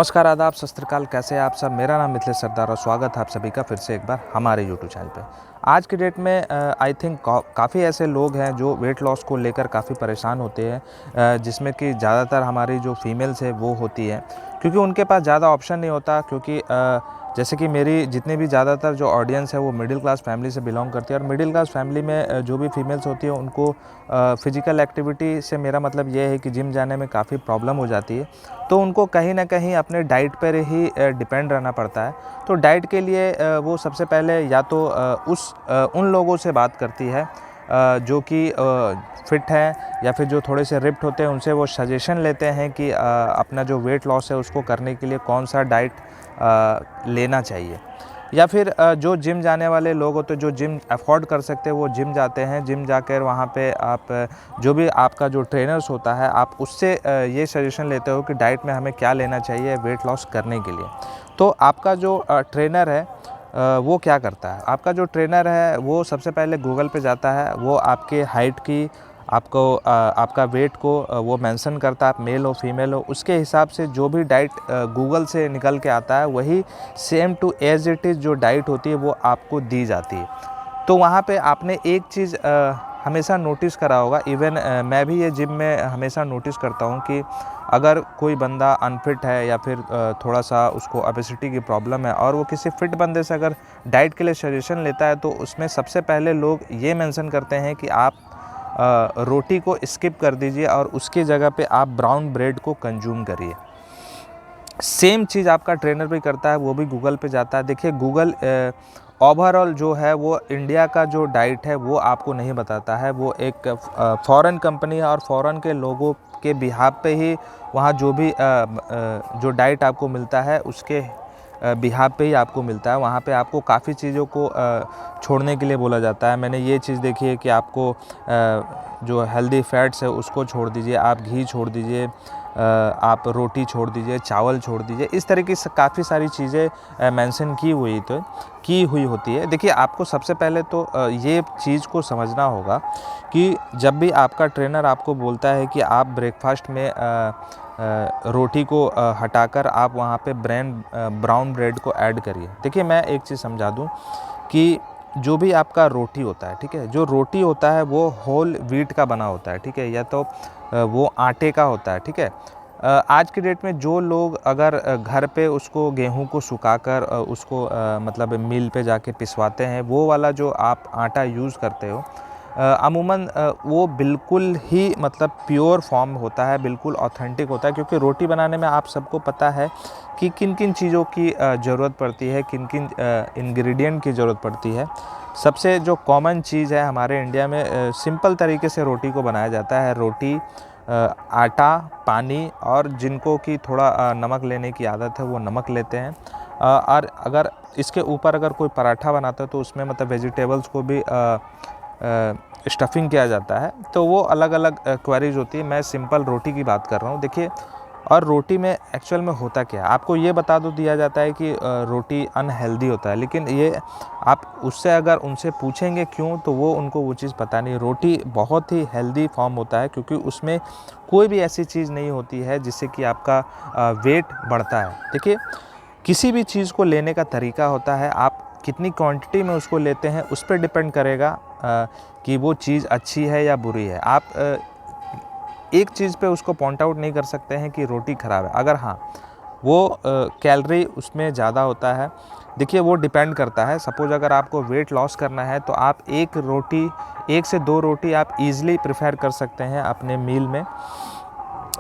नमस्कार, आदाब, सत श्री अकाल। कैसे हैं आप सब? मेरा नाम मिथिलेश सरदार और स्वागत है आप सभी का फिर से एक बार हमारे यूट्यूब चैनल पे। आज की डेट में आई थिंक काफ़ी ऐसे लोग हैं जो वेट लॉस को लेकर काफ़ी परेशान होते हैं, जिसमें कि ज़्यादातर हमारी जो फीमेल्स है वो होती हैं, क्योंकि उनके पास ज़्यादा ऑप्शन नहीं होता। क्योंकि जैसे कि मेरी जितनी भी ज़्यादातर जो ऑडियंस है वो मिडिल क्लास फैमिली से बिलोंग करती है, और मिडिल क्लास फैमिली में जो भी फीमेल्स होती है उनको फिज़िकल एक्टिविटी से मेरा मतलब ये है कि जिम जाने में काफ़ी प्रॉब्लम हो जाती है। तो उनको कहीं न कहीं अपने डाइट पर ही डिपेंड रहना पड़ता है। तो डाइट के लिए वो सबसे पहले या तो उन लोगों से बात करती है जो कि फिट हैं या फिर जो थोड़े से रिप्ड होते हैं, उनसे वो सजेशन लेते हैं कि अपना जो वेट लॉस है उसको करने के लिए कौन-सा डाइट लेना चाहिए। या फिर जो जिम जाने वाले लोग होते हैं, जो जिम अफ़ोर्ड कर सकते हैं, वो जिम जाते हैं। जिम जाकर वहाँ पे आप जो भी आपका जो ट्रेनर्स होता है, आप उससे ये सजेशन लेते हो कि डाइट में हमें क्या लेना चाहिए वेट लॉस करने के लिए। तो आपका जो ट्रेनर है वो क्या करता है? आपका जो ट्रेनर है वो सबसे पहले गूगल पे जाता है, वो आपके हाइट की आपका वेट को वो मेंशन करता है, आप मेल हो फीमेल हो, उसके हिसाब से जो भी डाइट गूगल से निकल के आता है वही same to as it is जो डाइट होती है वो आपको दी जाती है। तो वहाँ पे आपने एक चीज़ हमेशा नोटिस करा होगा, इवन मैं भी ये जिम में हमेशा नोटिस करता हूँ कि अगर कोई बंदा अनफिट है या फिर थोड़ा सा उसको ओबेसिटी की प्रॉब्लम है और वो किसी फिट बंदे से अगर डाइट के लिए सजेशन लेता है, तो उसमें सबसे पहले लोग ये मेंशन करते हैं कि आप रोटी को स्किप कर दीजिए और उसकी जगह पे आप ब्राउन ब्रेड को कंज्यूम करिए। सेम चीज़ आपका ट्रेनर भी करता है, वो भी गूगल पे जाता है। देखिए, गूगल ओवरऑल जो है वो इंडिया का जो डाइट है वो आपको नहीं बताता है। वो एक फ़ॉरेन कंपनी है और फ़ॉरेन के लोगों के बिहाफ़ पे ही वहाँ जो भी जो डाइट आपको मिलता है उसके बिहाफ़ पे ही आपको मिलता है। वहाँ पे आपको काफ़ी चीज़ों को छोड़ने के लिए बोला जाता है। मैंने ये चीज़ देखी है कि आपको जो हेल्दी फैट्स है उसको छोड़ दीजिए, आप घी छोड़ दीजिए, आप रोटी छोड़ दीजिए, चावल छोड़ दीजिए। इस तरीके से काफ़ी सारी चीज़ें मेंशन की हुई होती है। देखिए, आपको सबसे पहले तो ये चीज़ को समझना होगा कि जब भी आपका ट्रेनर आपको बोलता है कि आप ब्रेकफ़ास्ट में रोटी को हटाकर आप वहाँ पे ब्राउन ब्रेड को ऐड करिए। देखिए, मैं एक चीज़ समझा दूँ कि जो भी आपका रोटी होता है, ठीक है? जो रोटी होता है वो होल व्हीट का बना होता है, ठीक है? या तो वो आटे का होता है, ठीक है? आज की डेट में जो लोग अगर घर पे उसको गेहूँ को सुखाकर उसको मतलब मिल पे जाके पिसवाते हैं, वो वाला जो आप आटा यूज़ करते हो, अमूमन वो बिल्कुल ही मतलब प्योर फॉर्म होता है, बिल्कुल ऑथेंटिक होता है। क्योंकि रोटी बनाने में आप सबको पता है कि किन-किन चीज़ों की ज़रूरत पड़ती है, किन-किन इंग्रेडिएंट की ज़रूरत पड़ती है। सबसे जो कॉमन चीज़ है हमारे इंडिया में, सिंपल तरीके से रोटी को बनाया जाता है। रोटी, आटा, पानी, और जिनको कि थोड़ा नमक लेने की आदत है वो नमक लेते हैं। और अगर इसके ऊपर अगर कोई पराठा बनाता है तो उसमें मतलब वेजिटेबल्स को भी स्टफिंग किया जाता है। तो वो अलग-अलग क्वेरीज़ होती है। मैं सिंपल रोटी की बात कर रहा हूँ। देखिए, और रोटी में एक्चुअल में होता क्या है, आपको ये बता दो दिया जाता है कि रोटी अनहेल्दी होता है, लेकिन ये आप उससे अगर उनसे पूछेंगे क्यों, तो वो उनको वो चीज़ पता नहीं। रोटी बहुत ही हेल्दी फॉर्म होता है, क्योंकि उसमें कोई भी ऐसी चीज़ नहीं होती है जिससे कि आपका वेट बढ़ता है। देखिए, किसी भी चीज़ को लेने का तरीका होता है, आप कितनी क्वांटिटी में उसको लेते हैं उस पे डिपेंड करेगा कि वो चीज़ अच्छी है या बुरी है। आप एक चीज़ पे उसको पॉइंट आउट नहीं कर सकते हैं कि रोटी ख़राब है। अगर हाँ, वो कैलोरी उसमें ज़्यादा होता है। देखिए, वो डिपेंड करता है। सपोज़ अगर आपको वेट लॉस करना है तो आप 1 से 2 रोटी आप ईज़िली प्रेफ़र कर सकते हैं अपने मील में।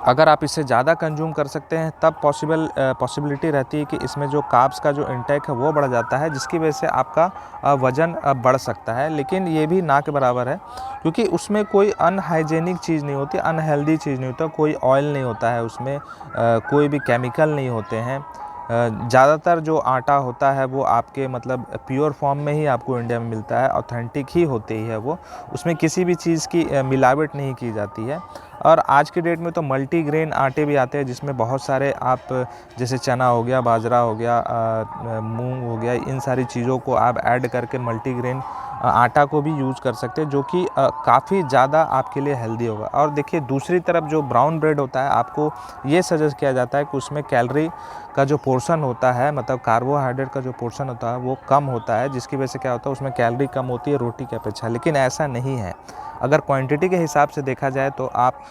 अगर आप इससे ज़्यादा कंज्यूम कर सकते हैं तब पॉसिबिलिटी रहती है कि इसमें जो कार्ब्स का जो इंटेक है वो बढ़ जाता है, जिसकी वजह से आपका वज़न बढ़ सकता है। लेकिन ये भी ना के बराबर है, क्योंकि उसमें कोई अनहाइजीनिक चीज़ नहीं होती, अनहेल्दी चीज़ नहीं होता, कोई ऑयल नहीं होता है उसमें, कोई भी केमिकल नहीं होते हैं। ज़्यादातर जो आटा होता है वो आपके मतलब प्योर फॉर्म में ही आपको इंडिया में मिलता है, ऑथेंटिक ही होती है वो, उसमें किसी भी चीज़ की मिलावट नहीं की जाती है। और आज की डेट में तो मल्टीग्रेन आटे भी आते हैं, जिसमें बहुत सारे आप जैसे चना हो गया, बाजरा हो गया, मूंग हो गया, इन सारी चीज़ों को आप ऐड करके मल्टीग्रेन आटा को भी यूज़ कर सकते हैं, जो कि काफ़ी ज़्यादा आपके लिए हेल्दी होगा। और देखिए, दूसरी तरफ जो ब्राउन ब्रेड होता है, आपको ये सजेस्ट किया जाता है कि उसमें कैलोरी का जो पोर्शन होता है, मतलब कार्बोहाइड्रेट का जो पोर्शन होता है वो कम होता है, जिसकी वजह से क्या होता है उसमें कैलोरी कम होती है रोटी की अपेक्षा। लेकिन ऐसा नहीं है। अगर क्वांटिटी के हिसाब से देखा जाए तो आप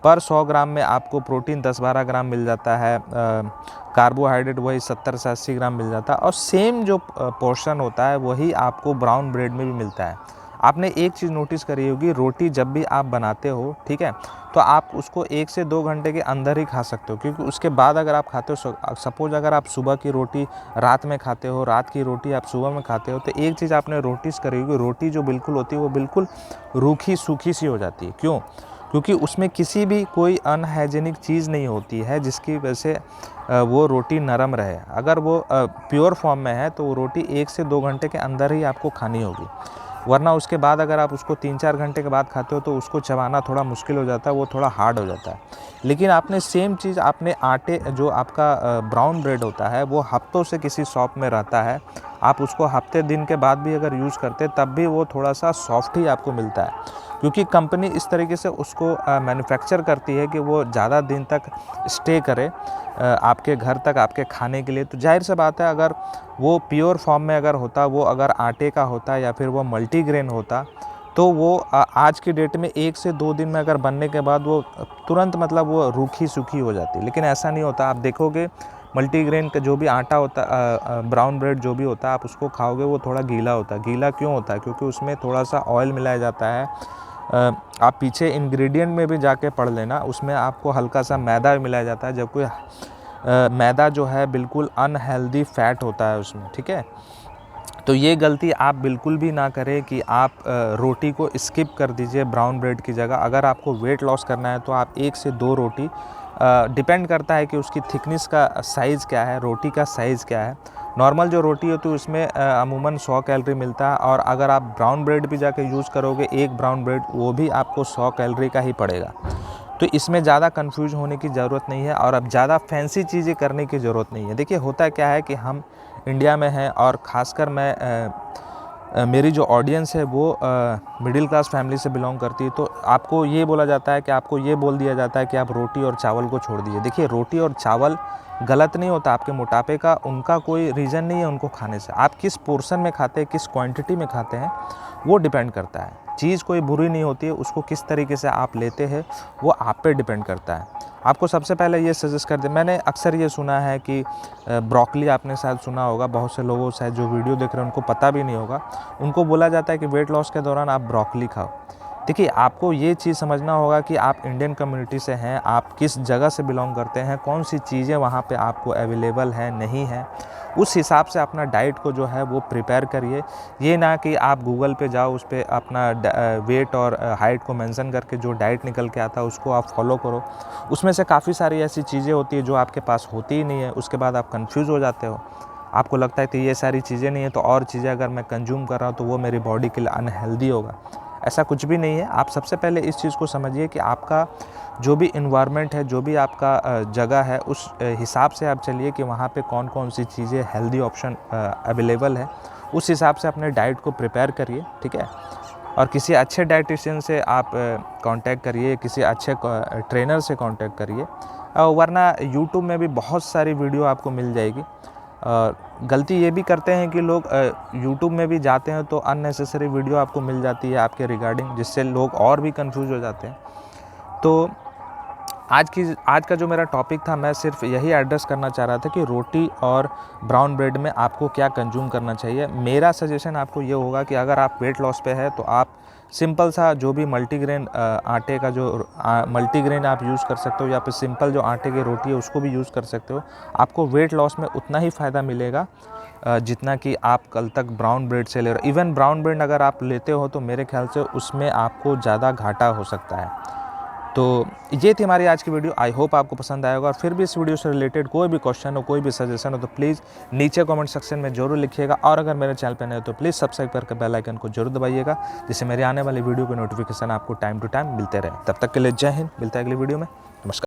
पर 100 ग्राम में आपको प्रोटीन 10-12 ग्राम मिल जाता है, कार्बोहाइड्रेट वही 70 से 80 ग्राम मिल जाता है, और सेम जो पोर्शन होता है वही आपको ब्राउन ब्रेड में भी मिलता है। आपने एक चीज़ नोटिस करी होगी, रोटी जब भी आप बनाते हो, ठीक है, तो आप उसको 1 से 2 घंटे के अंदर ही खा सकते हो, क्योंकि उसके बाद अगर आप खाते हो, सपोज़ अगर आप सुबह की रोटी रात में खाते हो, रात की रोटी आप सुबह में खाते हो, तो एक चीज़ आपने नोटिस करी होगी, रोटी जो बिल्कुल होती है वो बिल्कुल रूखी सूखी सी हो जाती है। क्यों? क्योंकि उसमें किसी भी कोई अनहाइजीनिक चीज़ नहीं होती है जिसकी वजह से वो रोटी नरम रहे। अगर वो प्योर फॉर्म में है तो वो रोटी 1 से 2 घंटे के अंदर ही आपको खानी होगी, वरना उसके बाद अगर आप उसको 3-4 घंटे के बाद खाते हो तो उसको चबाना थोड़ा मुश्किल हो जाता है, वो थोड़ा हार्ड हो जाता है। लेकिन आपने सेम चीज़ आपने आटे जो आपका ब्राउन ब्रेड होता है वो हफ्तों से किसी शॉप में रहता है, आप उसको हफ्ते दिन के बाद भी अगर यूज़ करते तब भी वो थोड़ा सा सॉफ्ट ही आपको मिलता है, क्योंकि कंपनी इस तरीके से उसको मैन्युफैक्चर करती है कि वो ज़्यादा दिन तक स्टे करे आपके घर तक आपके खाने के लिए। तो जाहिर सी बात है, अगर वो प्योर फॉर्म में अगर होता, वो अगर आटे का होता या फिर वो मल्टीग्रेन होता, तो वो आज की डेट में 1 से 2 दिन में अगर बनने के बाद वो तुरंत मतलब वो रूखी सूखी हो जाती। लेकिन ऐसा नहीं होता। आप देखोगे मल्टीग्रेन का जो भी आटा होता, ब्राउन ब्रेड जो भी होता है, आप उसको खाओगे वो थोड़ा गीला होता है। गीला क्यों होता है? क्योंकि उसमें थोड़ा सा ऑयल मिलाया जाता है। आप पीछे इंग्रेडिएंट में भी जाके पढ़ लेना, उसमें आपको हल्का सा मैदा भी मिलाया जाता है, जबकि मैदा जो है बिल्कुल अनहेल्दी फैट होता है उसमें, ठीक है। तो ये गलती आप बिल्कुल भी ना करें कि आप रोटी को स्किप कर दीजिए ब्राउन ब्रेड की जगह। अगर आपको वेट लॉस करना है तो आप 1 से 2 रोटी, डिपेंड करता है कि उसकी थिकनेस का साइज़ क्या है, रोटी का साइज़ क्या है। नॉर्मल जो रोटी होती है उसमें अमूमन 100 कैलोरी मिलता है, और अगर आप ब्राउन ब्रेड भी जाके यूज़ करोगे, एक ब्राउन ब्रेड वो भी आपको 100 कैलोरी का ही पड़ेगा। तो इसमें ज़्यादा कन्फ्यूज़ होने की ज़रूरत नहीं है, और अब ज़्यादा फैंसी चीज़ें करने की ज़रूरत नहीं है। देखिए होता क्या है कि हम इंडिया में हैं, और ख़ासकर मैं मेरी जो ऑडियंस है वो मिडिल क्लास फैमिली से बिलोंग करती है। तो आपको ये बोला जाता है कि आपको ये बोल दिया जाता है कि आप रोटी और चावल को छोड़ दीजिए। देखिए रोटी और चावल गलत नहीं होता, आपके मोटापे का उनका कोई रीज़न नहीं है उनको खाने से। आप किस पोर्शन में खाते हैं, किस क्वांटिटी में खाते हैं, वो डिपेंड करता है। चीज़ कोई बुरी नहीं होती है, उसको किस तरीके से आप लेते हैं वो आप पे डिपेंड करता है। आपको सबसे पहले ये सजेस्ट कर दें, मैंने अक्सर ये सुना है कि ब्रोकली, आपने शायद सुना होगा, बहुत से लोगों शायद जो वीडियो देख रहे हैं उनको पता भी नहीं होगा, उनको बोला जाता है कि वेट लॉस के दौरान आप ब्रोकली खाओ। देखिए आपको ये चीज़ समझना होगा कि आप इंडियन कम्युनिटी से हैं, आप किस जगह से बिलोंग करते हैं, कौन सी चीज़ें वहाँ पे आपको अवेलेबल हैं, नहीं है, उस हिसाब से अपना डाइट को जो है वो प्रिपेयर करिए। ये ना कि आप गूगल पे जाओ, उस पे अपना वेट और हाइट को मेंशन करके जो डाइट निकल के आता है उसको आप फॉलो करो। उसमें से काफ़ी सारी ऐसी चीज़ें होती है जो आपके पास होती ही नहीं है, उसके बाद आप कन्फ्यूज़ हो जाते हो। आपको लगता है कि ये सारी चीज़ें नहीं है, तो और चीज़ें अगर मैं कंज्यूम कर रहा हूँ तो वो मेरी बॉडी के लिए अनहेल्दी होगा। ऐसा कुछ भी नहीं है। आप सबसे पहले इस चीज़ को समझिए कि आपका जो भी एनवायरनमेंट है, जो भी आपका जगह है, उस हिसाब से आप चलिए कि वहाँ पे कौन-कौन सी चीज़ें हेल्दी ऑप्शन अवेलेबल है। उस हिसाब से अपने डाइट को प्रिपेयर करिए, ठीक है? और किसी अच्छे डाइटिशियन से आप कांटेक्ट करिए, किसी अच्छे ट्रेनर से कांटेक्ट करिए, वरना यूट्यूब में भी बहुत सारी वीडियो आपको मिल जाएगी। गलती ये भी करते हैं कि लोग यूट्यूब में भी जाते हैं तो अननेसेसरी वीडियो आपको मिल जाती है आपके रिगार्डिंग, जिससे लोग और भी कंफ्यूज हो जाते हैं। तो आज का जो मेरा टॉपिक था, मैं सिर्फ यही एड्रेस करना चाह रहा था कि रोटी और ब्राउन ब्रेड में आपको क्या कंज्यूम करना चाहिए। मेरा सजेशन आपको ये होगा कि अगर आप वेट लॉस पे है तो आप सिंपल सा जो भी मल्टीग्रेन आटे का जो मल्टीग्रेन आप यूज़ कर सकते हो, या फिर सिंपल जो आटे की रोटी है उसको भी यूज़ कर सकते हो। आपको वेट लॉस में उतना ही फ़ायदा मिलेगा जितना कि आप कल तक ब्राउन ब्रेड से ले रहे हो। इवन ब्राउन ब्रेड अगर आप लेते हो तो मेरे ख्याल से उसमें आपको ज़्यादा घाटा हो सकता है। तो ये थी हमारी आज की वीडियो। आई होप आपको पसंद आएगा, और फिर भी इस वीडियो से रिलेटेड कोई भी क्वेश्चन हो, कोई भी सजेशन हो तो प्लीज़ नीचे कमेंट सेक्शन में ज़रूर लिखिएगा। और अगर मेरे चैनल पर नए हो तो प्लीज़ सब्सक्राइब करके बेल आइकन को जरूर दबाइएगा, जिससे मेरे आने वाली वीडियो के नोटिफिकेशन आपको टाइम टू टाइम मिलते रहे। तब तक के लिए जय हिंद, मिलता है अगली वीडियो में। नमस्कार।